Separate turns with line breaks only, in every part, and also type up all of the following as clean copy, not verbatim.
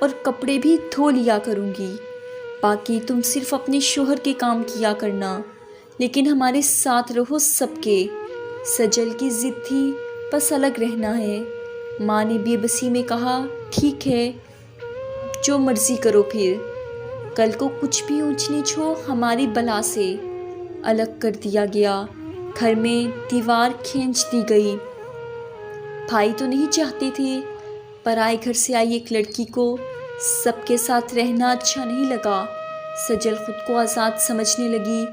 اور کپڑے بھی دھو لیا کروں گی، باقی تم صرف اپنے شوہر کے کام کیا کرنا، لیکن ہمارے ساتھ رہو سب کے۔ سجل کی ضد تھی بس الگ رہنا ہے۔ ماں نے بے بسی میں کہا، ٹھیک ہے جو مرضی کرو، پھر کل کو کچھ بھی اونچ نیچ ہو ہماری بلا سے الگ کر دیا گیا۔ گھر میں دیوار کھینچ دی گئی۔ بھائی تو نہیں چاہتے تھے، پرائے گھر سے آئی ایک لڑکی کو سب کے ساتھ رہنا اچھا نہیں لگا۔ سجل خود کو آزاد سمجھنے لگی۔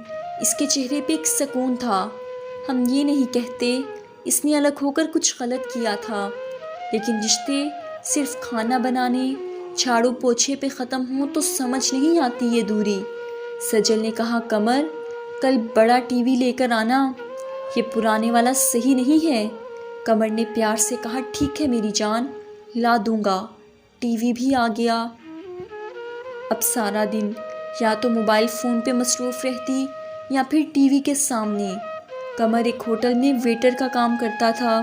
اس کے چہرے پہ ایک سکون تھا۔ ہم یہ نہیں کہتے اس نے الگ ہو کر کچھ غلط کیا تھا، لیکن رشتے صرف کھانا بنانے، جھاڑو پوچھے پہ ختم ہوں تو سمجھ نہیں آتی یہ دوری۔ سجل نے کہا، قمر کل بڑا ٹی وی لے کر آنا، یہ پرانے والا صحیح نہیں ہے۔ قمر نے پیار سے کہا، ٹھیک ہے میری جان، لا دوں گا۔ ٹی وی بھی آ گیا۔ اب سارا دن یا تو موبائل فون پہ مصروف رہتی یا پھر ٹی وی کے سامنے۔ قمر ایک ہوٹل میں ویٹر کا کام کرتا تھا۔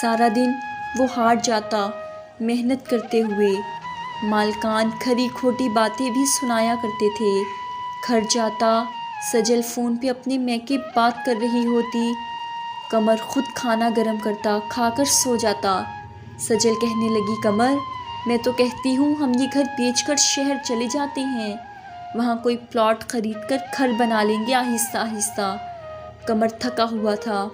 سارا دن وہ ہار جاتا محنت کرتے ہوئے۔ مالکان کھری کھوٹی باتیں بھی سنایا کرتے تھے۔ گھر جاتا سجل فون پہ اپنے میکے بات کر رہی ہوتی۔ قمر خود کھانا گرم کرتا، کھا کر سو جاتا۔ سجل کہنے لگی، قمر میں تو کہتی ہوں ہم یہ گھر بیچ کر شہر چلے جاتے ہیں، وہاں کوئی پلاٹ خرید کر گھر بنا لیں گے آہستہ آہستہ۔ قمر تھکا ہوا تھا۔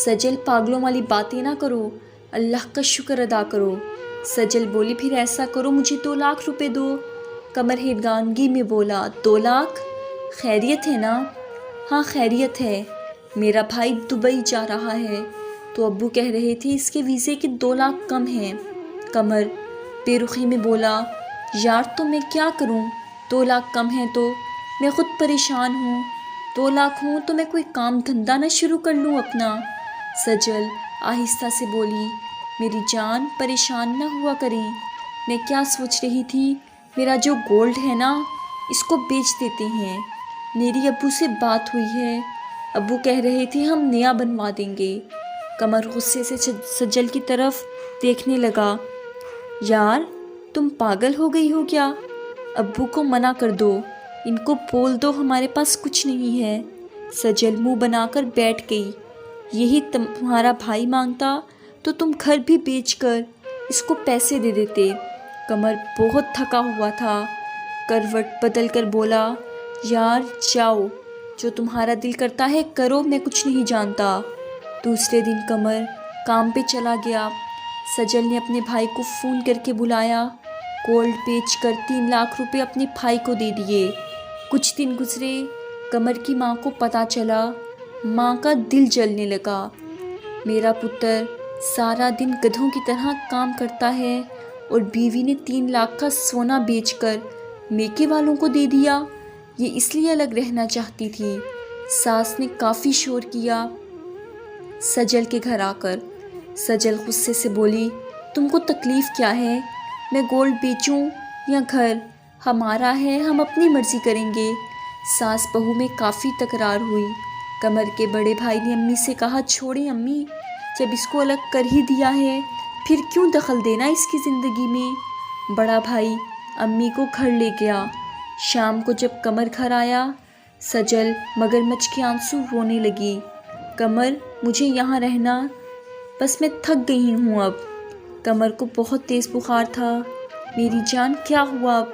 سجل پاگلوں والی باتیں نہ کرو، اللہ کا شکر ادا کرو۔ سجل بولی، پھر ایسا کرو مجھے 2 لاکھ روپے دو۔ قمر حیرانگی میں بولا، 2 لاکھ؟ خیریت ہے نا؟ ہاں خیریت ہے، میرا بھائی دبئی جا رہا ہے تو ابو کہہ رہے تھے اس کے ویزے کے 2 لاکھ کم ہیں۔ قمر بے رخی میں بولا، یار تو میں کیا کروں، 2 لاکھ کم ہیں تو میں خود پریشان ہوں، 2 لاکھ ہوں تو میں کوئی کام دھندا نہ شروع کر لوں اپنا۔ سجل آہستہ سے بولی، میری جان پریشان نہ ہوا کریں، میں کیا سوچ رہی تھی، میرا جو گولڈ ہے نا اس کو بیچ دیتے ہیں، میری ابو سے بات ہوئی ہے، ابو کہہ رہے تھے ہم نیا بنوا دیں گے۔ قمر غصے سے سجل کی طرف دیکھنے لگا، یار تم پاگل ہو گئی ہو کیا؟ ابو کو منع کر دو، ان کو بول دو ہمارے پاس کچھ نہیں ہے۔ سجل منہ بنا کر بیٹھ گئی، یہی تمہارا بھائی مانگتا تو تم گھر بھی بیچ کر اس کو پیسے دے دیتے۔ قمر بہت تھکا ہوا تھا، کروٹ بدل کر بولا، یار جاؤ جو تمہارا دل کرتا ہے کرو، میں کچھ نہیں جانتا۔ دوسرے دن قمر کام پہ چلا گیا۔ سجل نے اپنے بھائی کو فون کر کے بلایا، گولڈ بیچ کر 3 لاکھ روپے اپنے بھائی کو دے دیے۔ کچھ دن گزرے، قمر کی ماں کو پتہ چلا، ماں کا دل جلنے لگا۔ میرا پتر سارا دن گدھوں کی طرح کام کرتا ہے اور بیوی نے 3 لاکھ کا سونا بیچ کر میکے والوں کو دے دیا، یہ اس لیے الگ رہنا چاہتی تھی۔ ساس نے کافی شور کیا سجل کے گھر آ کر۔ سجل غصے سے بولی، تم کو تکلیف کیا ہے، میں گولڈ بیچوں یا گھر، ہمارا ہے، ہم اپنی مرضی کریں گے۔ ساس بہو میں کافی تکرار ہوئی۔ قمر کے بڑے بھائی نے امی سے کہا، چھوڑیں امی، جب اس کو الگ کر ہی دیا ہے پھر کیوں دخل دینا اس کی زندگی میں۔ بڑا بھائی امی کو گھر لے گیا۔ شام کو جب قمر گھر آیا، سجل مگرمچھ کے آنسو رونے لگی، قمر مجھے یہاں رہنا، بس میں تھک گئی ہوں اب۔ قمر کو بہت تیز بخار تھا۔ میری جان کیا ہوا اب؟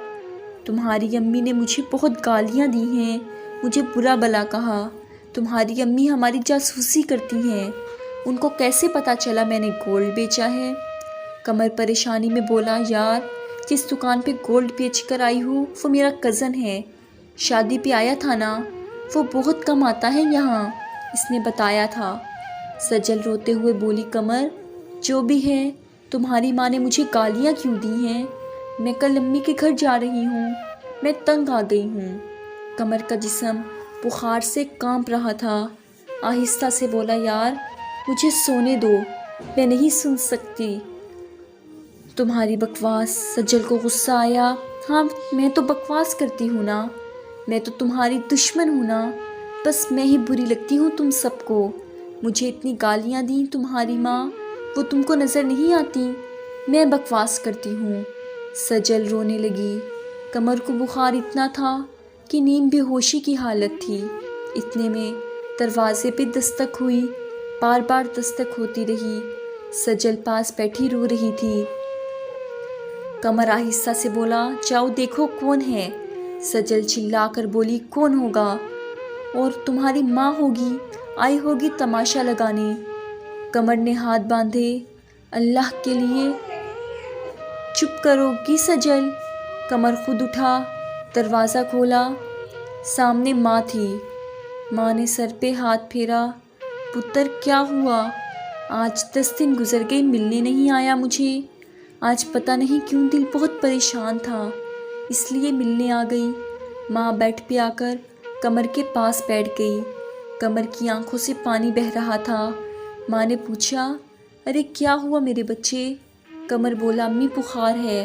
تمہاری امی نے مجھے بہت گالیاں دی ہیں، مجھے برا بلا کہا، تمہاری امی ہماری جاسوسی کرتی ہیں، ان کو کیسے پتہ چلا میں نے گولڈ بیچا ہے؟ قمر پریشانی میں بولا، یار جس دکان پہ گولڈ بیچ کر آئی ہوں وہ میرا کزن ہے، شادی پہ آیا تھا نا، وہ بہت کم آتا ہے یہاں، اس نے بتایا تھا۔ سجل روتے ہوئے بولی، قمر جو بھی ہے تمہاری ماں نے مجھے گالیاں کیوں دی ہیں، میں کل امی کے گھر جا رہی ہوں، میں تنگ آ گئی ہوں۔ قمر کا جسم بخار سے کانپ رہا تھا۔ آہستہ سے بولا، یار مجھے سونے دو، میں نہیں سن سکتی تمہاری بکواس۔ سجل کو غصہ آیا، ہاں میں تو بکواس کرتی ہوں نا، میں تو تمہاری دشمن ہوں نا، بس میں ہی بری لگتی ہوں تم سب کو، مجھے اتنی گالیاں دیں تمہاری ماں، وہ تم کو نظر نہیں آتی، میں بکواس کرتی ہوں، سجل رونے لگی۔ قمر کو بخار اتنا تھا کہ نیم بے ہوشی کی حالت تھی۔ اتنے میں دروازے پہ دستک ہوئی، بار بار دستک ہوتی رہی۔ سجل پاس بیٹھی رو رہی تھی۔ قمر آہستہ سے بولا، جاؤ دیکھو کون ہے۔ سجل چلا کر بولی، کون ہوگا؟ اور تمہاری ماں ہوگی، آئی ہوگی تماشا لگانے۔ قمر نے ہاتھ باندھے، اللہ کے لیے چپ کرو گی سجل۔ قمر خود اٹھا، دروازہ کھولا، سامنے ماں تھی۔ ماں نے سر پہ ہاتھ پھیرا، پتر کیا ہوا؟ آج 10 دن گزر گئے، ملنے نہیں آیا مجھے۔ آج پتہ نہیں کیوں دل بہت پریشان تھا، اس لیے ملنے آ گئی۔ ماں بیڈ پہ آ کر قمر کے پاس بیٹھ گئی۔ قمر کی آنکھوں سے پانی بہہ رہا تھا۔ ماں نے پوچھا، ارے کیا ہوا میرے بچے؟ قمر بولا، امی بخار ہے۔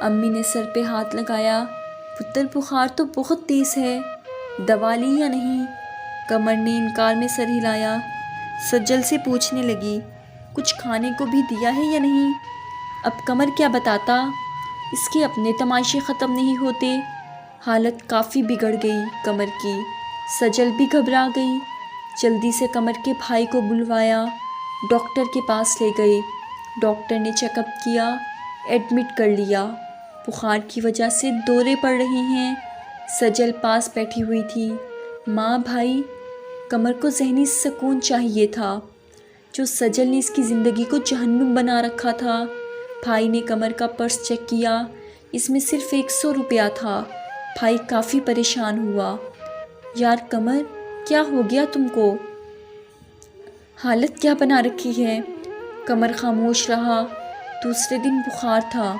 امی نے سر پہ ہاتھ لگایا، پتر بخار تو بہت تیز ہے، دوا لی یا نہیں؟ قمر نے انکار میں سر ہلایا۔ سجل سے پوچھنے لگی، کچھ کھانے کو بھی دیا ہے یا نہیں؟ اب قمر کیا بتاتا، اس کے اپنے تماشے ختم نہیں ہوتے۔ حالت کافی بگڑ گئی قمر کی۔ سجل بھی گھبرا گئی۔ جلدی سے قمر کے بھائی کو بلوایا، ڈاکٹر کے پاس لے گئے۔ ڈاکٹر نے چیک اپ کیا، ایڈمٹ کر لیا۔ بخار کی وجہ سے دورے پڑ رہے ہیں۔ سجل پاس بیٹھی ہوئی تھی۔ ماں، بھائی، قمر کو ذہنی سکون چاہیے تھا، جو سجل نے اس کی زندگی کو جہنم بنا رکھا تھا۔ بھائی نے قمر کا پرس چیک کیا، اس میں صرف 100 روپیہ تھا۔ بھائی کافی پریشان ہوا، یار قمر کیا ہو گیا تم کو؟ حالت کیا بنا رکھی ہے؟ قمر خاموش رہا۔ دوسرے دن بخار تھا،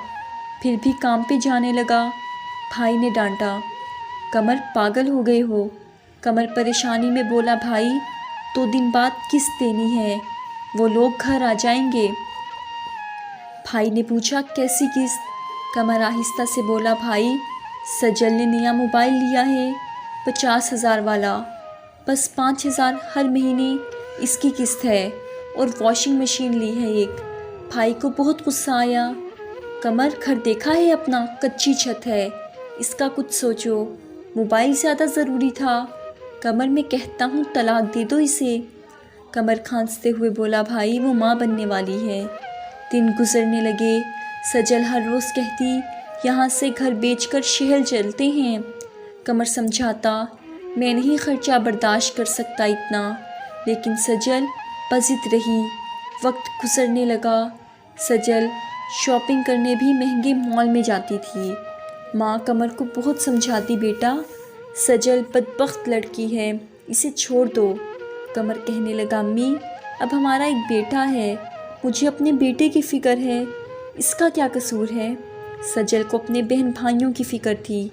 پھر بھی کام پہ جانے لگا۔ بھائی نے ڈانٹا، قمر پاگل ہو گئے ہو؟ قمر پریشانی میں بولا، بھائی 2 دن بعد قسط دینی ہے، وہ لوگ گھر آ جائیں گے۔ بھائی نے پوچھا، کیسی قسط؟ قمر آہستہ سے بولا، بھائی سجل نے نیا موبائل لیا ہے، 50,000 والا، بس 5,000 ہر مہینے اس کی قسط ہے، اور واشنگ مشین لی ہے ایک۔ بھائی کو بہت غصہ آیا۔ قمر گھر دیکھا ہے اپنا، کچی چھت ہے، اس کا کچھ سوچو، موبائل زیادہ ضروری تھا۔ قمر میں کہتا ہوں طلاق دے دو اسے۔ قمر کھانستے ہوئے بولا، بھائی وہ ماں بننے والی ہے۔ دن گزرنے لگے۔ سجل ہر روز کہتی، یہاں سے گھر بیچ کر شہر چلتے ہیں۔ قمر سمجھاتا، میں نہیں خرچہ برداشت کر سکتا اتنا، لیکن سجل بضد رہی۔ وقت گزرنے لگا۔ سجل شاپنگ کرنے بھی مہنگے مال میں جاتی تھی۔ ماں قمر کو بہت سمجھاتی، بیٹا سجل بدبخت لڑکی ہے، اسے چھوڑ دو۔ قمر کہنے لگا، امی اب ہمارا ایک بیٹا ہے، مجھے اپنے بیٹے کی فکر ہے، اس کا کیا قصور ہے؟ سجل کو اپنے بہن بھائیوں کی فکر تھی،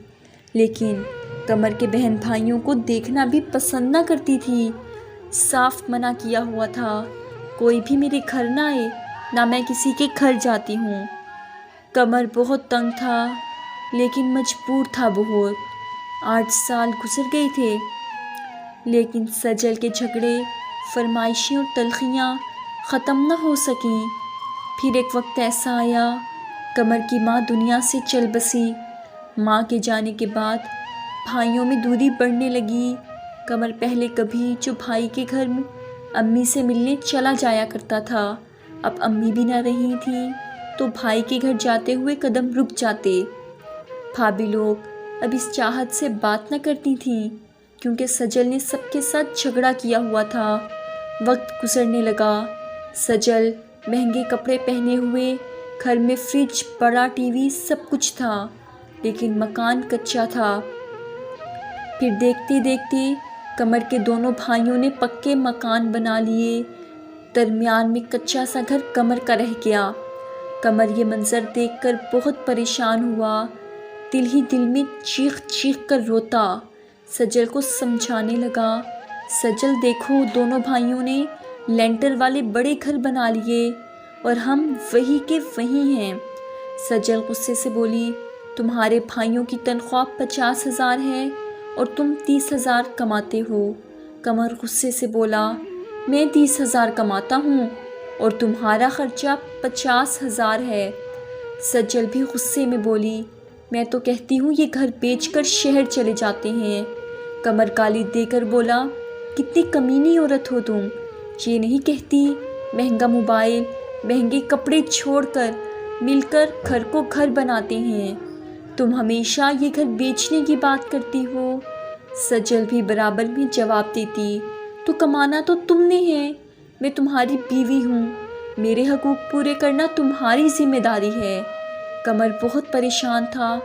لیکن قمر کے بہن بھائیوں کو دیکھنا بھی پسند نہ کرتی تھی۔ صاف منع کیا ہوا تھا، کوئی بھی میرے گھر نہ آئے، نہ میں کسی کے گھر جاتی ہوں۔ قمر بہت تنگ تھا، لیکن مجبور تھا بہت۔ 8 سال گزر گئے تھے، لیکن سجل کے جھگڑے، فرمائشیں اور تلخیاں ختم نہ ہو سکیں۔ پھر ایک وقت ایسا آیا، قمر کی ماں دنیا سے چل بسی۔ ماں کے جانے کے بعد بھائیوں میں دوری بڑھنے لگی۔ قمر پہلے کبھی جو بھائی کے گھر میں امی سے ملنے چلا جایا کرتا تھا، اب امی بھی نہ رہی تھیں تو بھائی کے گھر جاتے ہوئے قدم رک جاتے۔ بھابھی لوگ اب اس چاہت سے بات نہ کرتی تھیں، کیونکہ سجل نے سب کے ساتھ جھگڑا کیا ہوا تھا۔ وقت گزرنے لگا۔ سجل مہنگے کپڑے پہنے ہوئے، گھر میں فریج، بڑا ٹی وی، سب کچھ تھا، لیکن مکان کچا تھا۔ پھر دیکھتے دیکھتے قمر کے دونوں بھائیوں نے پکے مکان بنا لیے، درمیان میں کچا سا گھر قمر کا رہ گیا۔ قمر یہ منظر دیکھ کر بہت پریشان ہوا، دل ہی دل میں چیخ چیخ کر روتا۔ سجل کو سمجھانے لگا، سجل دیکھو دونوں بھائیوں نے لینٹر والے بڑے گھر بنا لیے اور ہم وہی کے وہی ہیں۔ سجل غصے سے بولی، تمہارے بھائیوں کی تنخواہ 50,000 ہے اور تم 30,000 کماتے ہو۔ قمر غصے سے بولا، میں 30,000 کماتا ہوں اور تمہارا خرچہ 50,000 ہے۔ سجل بھی غصے میں بولی، میں تو کہتی ہوں یہ گھر بیچ کر شہر چلے جاتے ہیں۔ قمر گالی دے کر بولا، کتنی کمینی عورت ہو تم، یہ نہیں کہتی مہنگا موبائل مہنگے کپڑے چھوڑ کر مل کر گھر کو گھر بناتے ہیں، تم ہمیشہ یہ گھر بیچنے کی بات کرتی ہو۔ سجل بھی برابر میں جواب دیتی، تو کمانا تو تم نے ہے، میں تمہاری بیوی ہوں، میرے حقوق پورے کرنا تمہاری ذمہ داری ہے۔ قمر بہت پریشان تھا،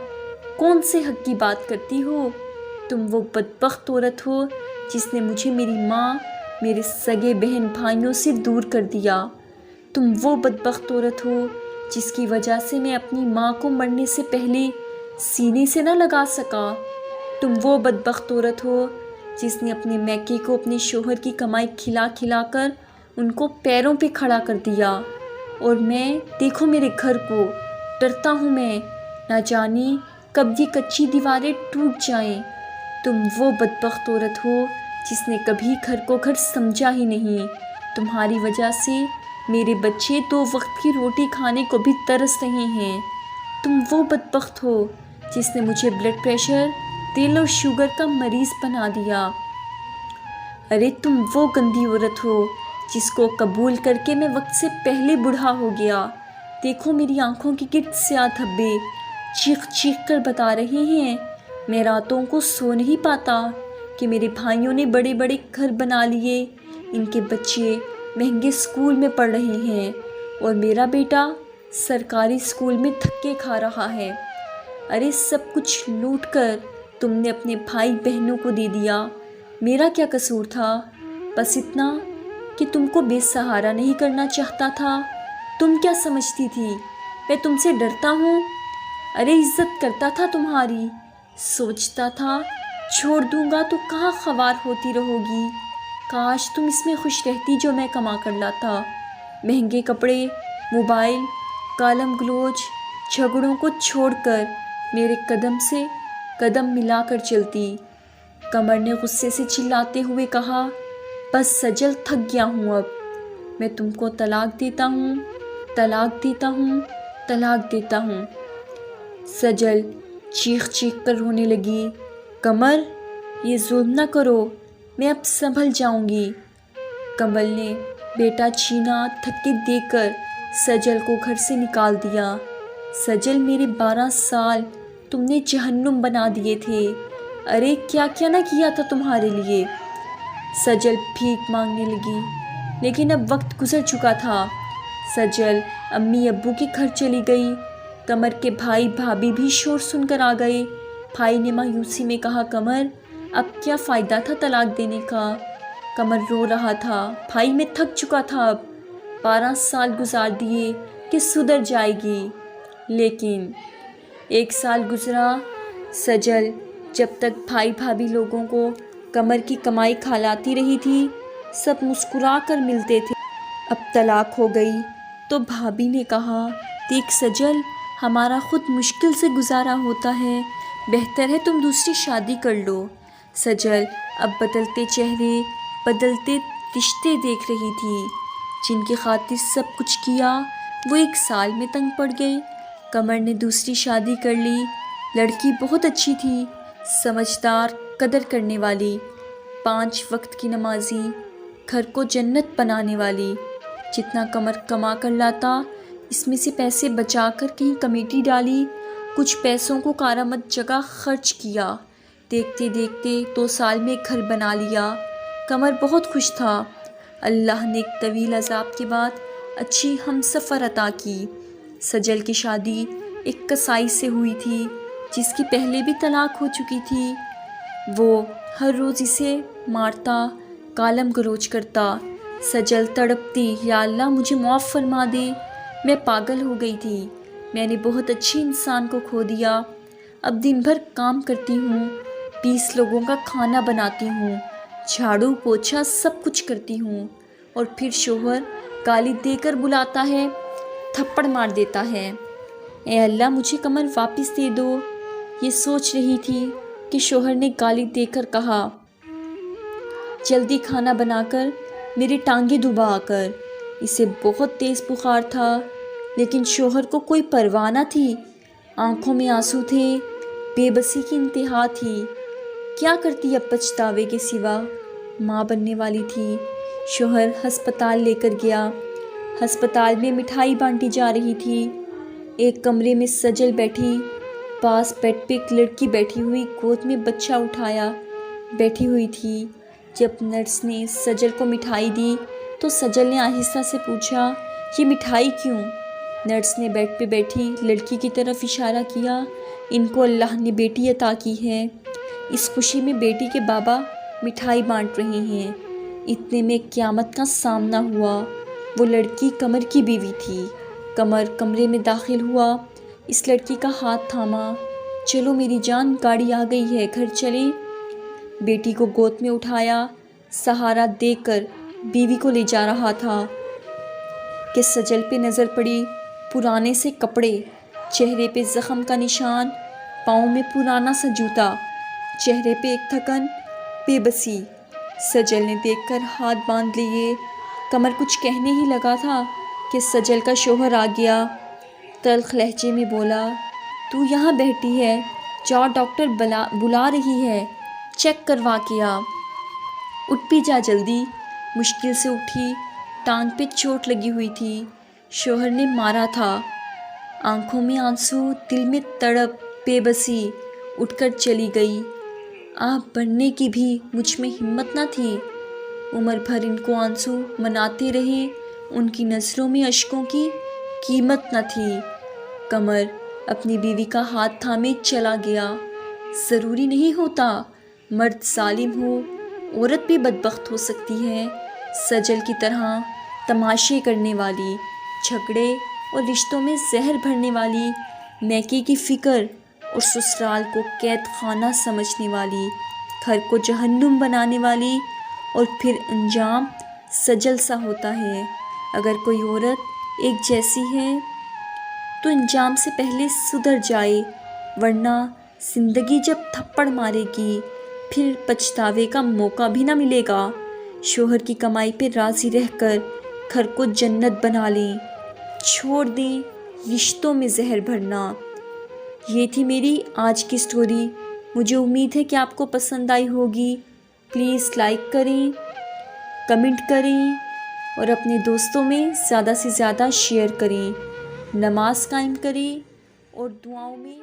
کون سے حق کی بات کرتی ہو؟ تم وہ بدبخت عورت ہو جس نے مجھے میری ماں میرے سگے بہن بھائیوں سے دور کر دیا، تم وہ بدبخت عورت ہو جس کی وجہ سے میں اپنی ماں کو مرنے سے پہلے سینے سے نہ لگا سکا، تم وہ بدبخت عورت ہو جس نے اپنے میکے کو اپنے شوہر کی کمائی کھلا کھلا کر ان کو پیروں پہ کھڑا کر دیا، اور میں دیکھو میرے گھر کو، ڈرتا ہوں میں، نہ جانے کب یہ کچی دیواریں ٹوٹ جائیں، تم وہ بدبخت عورت ہو جس نے کبھی گھر کو گھر سمجھا ہی نہیں، تمہاری وجہ سے میرے بچے 2 وقت کی روٹی کھانے کو بھی ترس رہے ہیں، تم وہ بدبخت ہو جس نے مجھے بلڈ پریشر، دل اور شوگر کا مریض بنا دیا، ارے تم وہ گندی عورت ہو جس کو قبول کر کے میں وقت سے پہلے بوڑھا ہو گیا، دیکھو میری آنکھوں کے گرد سیاہ دھبے چیخ چیخ کر بتا رہے ہیں، میں راتوں کو سو نہیں پاتا کہ میرے بھائیوں نے بڑے بڑے گھر بنا لیے، ان کے بچے مہنگے اسکول میں پڑھ رہے ہیں اور میرا بیٹا سرکاری اسکول میں دھکے کھا رہا ہے، ارے سب کچھ لوٹ کر تم نے اپنے بھائی بہنوں کو دے دیا، میرا کیا قصور تھا؟ بس اتنا کہ تم کو بے سہارا نہیں کرنا چاہتا تھا، تم کیا سمجھتی تھی میں تم سے ڈرتا ہوں؟ ارے عزت کرتا تھا تمہاری، سوچتا تھا چھوڑ دوں گا تو کہاں خوار ہوتی رہو گی، کاش تم اس میں خوش رہتی جو میں کما کر لاتا، مہنگے کپڑے، موبائل، گالم گلوچ، جھگڑوں کو چھوڑ کر میرے قدم سے قدم ملا کر چلتی۔ قمر نے غصے سے چلاتے ہوئے کہا، بس سجل تھک گیا ہوں، اب میں تم کو طلاق دیتا ہوں، طلاق دیتا ہوں، طلاق دیتا ہوں۔ سجل چیخ چیخ کر رونے لگی، قمر یہ ظلم نہ کرو، میں اب سنبھل جاؤں گی۔ کمل نے بیٹا چھینا دھکے دے کر سجل کو گھر سے نکال دیا، سجل میرے 12 سال تم نے جہنم بنا دیے تھے، ارے کیا کیا نہ کیا تھا تمہارے لیے۔ سجل بھیک مانگنے لگی، لیکن اب وقت گزر چکا تھا، سجل امی ابو کے گھر چلی گئی، قمر کے بھائی بھابھی بھی شور سن کر آ گئے۔ بھائی نے مایوسی میں کہا، قمر اب کیا فائدہ تھا طلاق دینے کا؟ قمر رو رہا تھا، بھائی میں تھک چکا تھا، اب 12 سال گزار دیے کہ سدھر جائے گی، لیکن 1 سال گزرا۔ سجل جب تک بھائی بھابھی لوگوں کو قمر کی کمائی کھلاتی رہی تھی، سب مسکرا کر ملتے تھے، اب طلاق ہو گئی تو بھابھی نے کہا، دیکھ سجل ہمارا خود مشکل سے گزارا ہوتا ہے، بہتر ہے تم دوسری شادی کر لو۔ سجل اب بدلتے چہرے، بدلتے رشتے دیکھ رہی تھی، جن کی خاطر سب کچھ کیا وہ 1 سال میں تنگ پڑ گئے۔ قمر نے دوسری شادی کر لی، لڑکی بہت اچھی تھی، سمجھدار، قدر کرنے والی، 5 وقت کی نمازی، گھر کو جنت بنانے والی۔ جتنا قمر کما کر لاتا اس میں سے پیسے بچا کر کہیں کمیٹی ڈالی، کچھ پیسوں کو کارآمد جگہ خرچ کیا، دیکھتے دیکھتے 2 سال میں گھر بنا لیا۔ قمر بہت خوش تھا، اللہ نے ایک طویل عذاب کے بعد اچھی ہم سفر عطا کی۔ سجل کی شادی ایک کسائی سے ہوئی تھی جس کی پہلے بھی طلاق ہو چکی تھی، وہ ہر روز اسے مارتا، گالم گلوچ کرتا۔ سجل تڑپتی، یا اللہ مجھے معاف فرما دے، میں پاگل ہو گئی تھی، میں نے بہت اچھے انسان کو کھو دیا، اب دن بھر کام کرتی ہوں، 20 لوگوں کا کھانا بناتی ہوں، جھاڑو پوچھا سب کچھ کرتی ہوں، اور پھر شوہر گالی دے کر بلاتا ہے، تھپڑ مار دیتا ہے، اے اللہ مجھے قمر واپس دے دو۔ یہ سوچ رہی تھی کہ شوہر نے گالی دے کر کہا، جلدی کھانا بنا کر میری ٹانگیں دبا کر۔ اسے بہت تیز بخار تھا، لیکن شوہر کو کوئی پرواہ نہ تھی۔ آنکھوں میں آنسو تھے، بے بسی کی انتہا تھی۔ کیا کرتی اب پچھتاوے کے سوا؟ ماں بننے والی تھی۔ شوہر ہسپتال لے کر گیا۔ ہسپتال میں مٹھائی بانٹی جا رہی تھی۔ ایک کمرے میں سجل بیٹھی، پاس بیڈ پہ ایک لڑکی بیٹھی ہوئی گود میں بچہ اٹھایا بیٹھی ہوئی تھی۔ جب نرس نے سجل کو مٹھائی دی تو سجل نے آہستہ سے پوچھا، یہ مٹھائی کیوں؟ نرس نے بیڈ پہ بیٹھی لڑکی کی طرف اشارہ کیا، ان کو اللہ نے بیٹی عطا کی ہے، اس خوشی میں بیٹی کے بابا مٹھائی بانٹ رہے ہیں۔ اتنے میں قیامت کا سامنا ہوا۔ وہ لڑکی قمر کی بیوی تھی۔ قمر کمرے میں داخل ہوا، اس لڑکی کا ہاتھ تھاما۔ چلو میری جان، گاڑی آ گئی ہے، گھر چلیں۔ بیٹی کو گود میں اٹھایا، سہارا دے کر بیوی کو لے جا رہا تھا کہ سجل پہ نظر پڑی۔ پرانے سے کپڑے، چہرے پہ زخم کا نشان، پاؤں میں پرانا سا جوتا، چہرے پہ ایک تھکن، بے بسی۔ سجل نے دیکھ کر ہاتھ باندھ لیے۔ قمر کچھ کہنے ہی لگا تھا کہ سجل کا شوہر آ گیا۔ تلخ لہجے میں بولا، تو یہاں بیٹھی ہے، جا ڈاکٹر بلا رہی ہے، چیک کروا کے آ، اٹھ بھی جا جلدی۔ مشکل سے اٹھی، ٹانگ پہ چوٹ لگی ہوئی تھی، شوہر نے مارا تھا۔ آنکھوں میں آنسو، دل میں تڑپ، بے بسی، اٹھ کر چلی گئی۔ آپ بننے کی بھی مجھ میں ہمت نہ تھی۔ عمر بھر ان کو آنسو مناتے رہے، ان کی نظروں میں اشکوں کی قیمت نہ تھی۔ قمر اپنی بیوی کا ہاتھ تھامے چلا گیا۔ ضروری نہیں ہوتا مرد ظالم ہو، عورت بھی بدبخت ہو سکتی ہے، سجل کی طرح تماشے کرنے والی، جھگڑے اور رشتوں میں زہر بھرنے والی، میکے کی فکر اور سسرال کو قید خانہ سمجھنے والی، گھر کو جہنم بنانے والی، اور پھر انجام سجل سا ہوتا ہے۔ اگر کوئی عورت ایک جیسی ہے تو انجام سے پہلے سدھر جائے، ورنہ زندگی جب تھپڑ مارے گی پھر پچھتاوے کا موقع بھی نہ ملے گا۔ شوہر کی کمائی پہ راضی رہ کر گھر کو جنت بنا لیں، چھوڑ دیں رشتوں میں زہر بھرنا۔ یہ تھی میری آج کی سٹوری۔ مجھے امید ہے کہ آپ کو پسند آئی ہوگی۔ پلیز لائک کریں، کمنٹ کریں اور اپنے دوستوں میں زیادہ سے زیادہ شیئر کریں۔ نماز قائم کریں اور دعاؤں میں